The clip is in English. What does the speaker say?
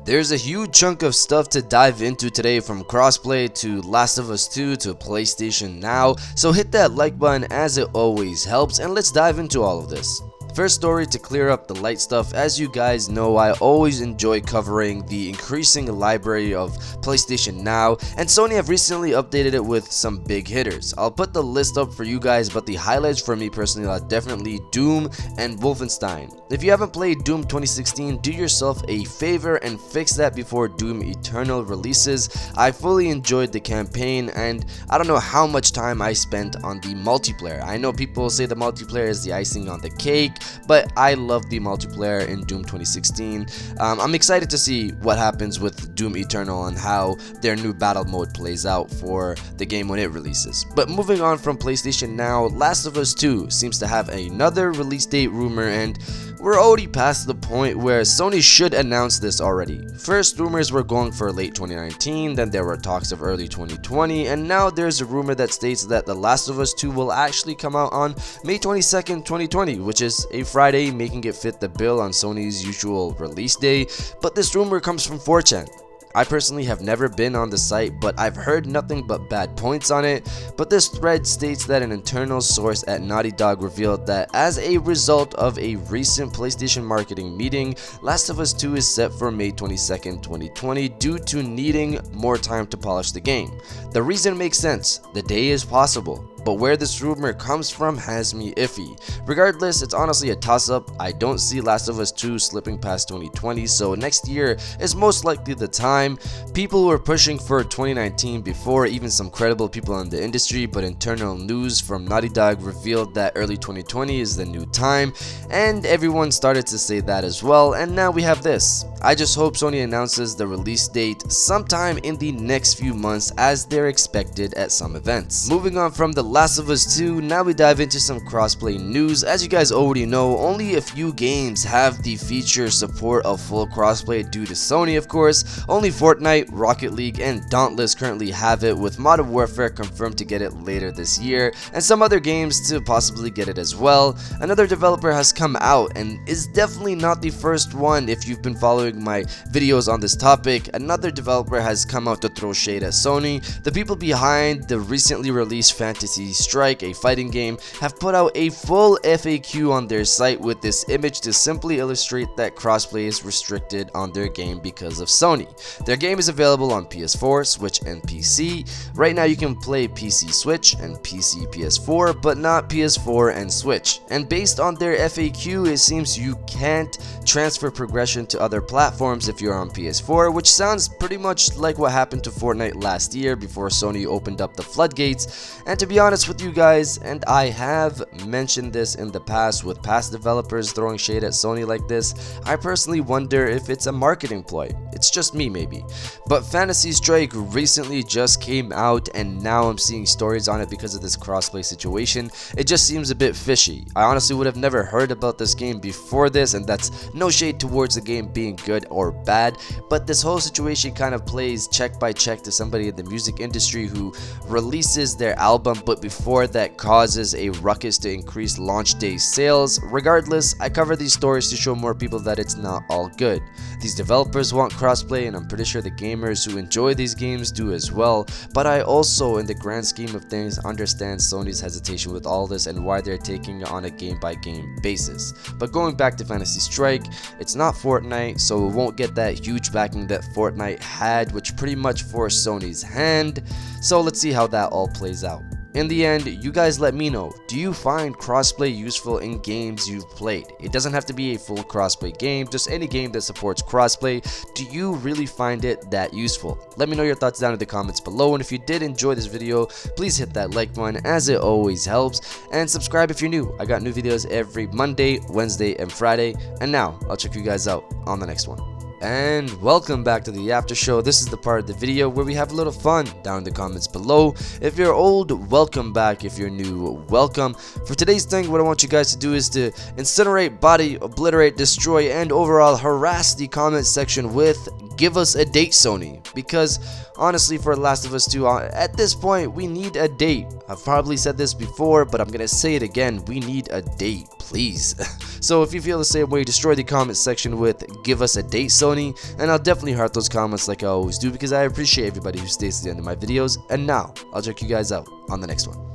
There's a huge chunk of stuff to dive into today, from crossplay to Last of Us 2 to PlayStation Now, so hit that like button as it always helps, and let's dive into all of this. First story to clear up the light stuff. As you guys know, I always enjoy covering the increasing library of PlayStation Now, and Sony have recently updated it with some big hitters. I'll put the list up for you guys, but the highlights for me personally are definitely Doom and Wolfenstein. If you haven't played Doom 2016, do yourself a favor and fix that before Doom Eternal releases. I fully enjoyed the campaign, and I don't know how much time I spent on the multiplayer. I know people say the multiplayer is the icing on the cake, but I love the multiplayer in Doom 2016. I'm excited to see what happens with Doom Eternal and how their new battle mode plays out for the game when it releases. But moving on from PlayStation Now, Last of Us 2 seems to have another release date rumor, and we're already past the point where Sony should announce this already. First, rumors were going for late 2019, then there were talks of early 2020, and now there's a rumor that states that The Last of Us 2 will actually come out on May 22nd, 2020, which is a Friday, making it fit the bill on Sony's usual release day. But this rumor comes from 4chan. I personally have never been on the site, but I've heard nothing but bad points on it. But this thread states that an internal source at Naughty Dog revealed that as a result of a recent PlayStation marketing meeting, Last of Us 2 is set for May 22nd, 2020 due to needing more time to polish the game. The reason makes sense, the day is possible. But where this rumor comes from has me iffy. Regardless, it's honestly a toss-up. I don't see Last of Us 2 slipping past 2020, so next year is most likely the time. People were pushing for 2019 before, even some credible people in the industry, but internal news from Naughty Dog revealed that early 2020 is the new time, and everyone started to say that as well, and now we have this. I just hope Sony announces the release date sometime in the next few months as they're expected at some events. Moving on from The Last of Us 2, now we dive into some crossplay news. As you guys already know, only a few games have the feature support of full crossplay due to Sony, of course. Only Fortnite, Rocket League, and Dauntless currently have it, with Modern Warfare confirmed to get it later this year, and some other games to possibly get it as well. Another developer has come out, and is definitely not the first one. If you've been following my videos on this topic, another developer has come out to throw shade at Sony. The people behind the recently released Fantasy Strike, a fighting game, have put out a full FAQ on their site with this image to simply illustrate that crossplay is restricted on their game because of Sony. Their game is available on PS4, Switch, and PC. Right now you can play PC Switch and PC PS4, but not PS4 and Switch. And based on their FAQ, it seems you can't transfer progression to other platforms if you're on PS4, which sounds pretty much like what happened to Fortnite last year before Sony opened up the floodgates. And to be honest with you guys, and I have mentioned this in the past with past developers throwing shade at Sony like this, I personally wonder if it's a marketing ploy. It's just me maybe. But Fantasy Strike recently just came out, and now I'm seeing stories on it because of this crossplay situation. It just seems a bit fishy. I honestly would have never heard about this game before this, and that's no shade towards the game being good or bad, but this whole situation kind of plays check by check to somebody in the music industry who releases their album, but before that causes a ruckus to increase launch day sales. Regardless, I cover these stories to show more people that it's not all good. These developers want crossplay, and I'm pretty sure the gamers who enjoy these games do as well, but I also, in the grand scheme of things, understand Sony's hesitation with all this and why they're taking it on a game by game basis. But going back to Fantasy Strike, it's not Fortnite, so it won't get that huge backing that Fortnite had, which pretty much forced Sony's hand. So let's see how that all plays out. In the end, you guys let me know, do you find crossplay useful in games you've played? It doesn't have to be a full crossplay game, just any game that supports crossplay. Do you really find it that useful? Let me know your thoughts down in the comments below, and if you did enjoy this video, please hit that like button as it always helps, and subscribe if you're new. I got new videos every Monday, Wednesday, and Friday, and now I'll check you guys out on the next one. And welcome back to the after show. This is the part of the video where we have a little fun down in the comments below. If you're old, welcome back. If you're new, welcome. For today's thing, what I want you guys to do is to incinerate, body, obliterate, destroy, and overall harass the comment section with Give us a date, Sony, because honestly, for Last of Us 2, at this point, we need a date. I've probably said this before, but I'm gonna say it again. We need a date, please. So if you feel the same way, destroy the comment section with "Give us a date, Sony," and I'll definitely heart those comments like I always do, because I appreciate everybody who stays to the end of my videos. And now, I'll check you guys out on the next one.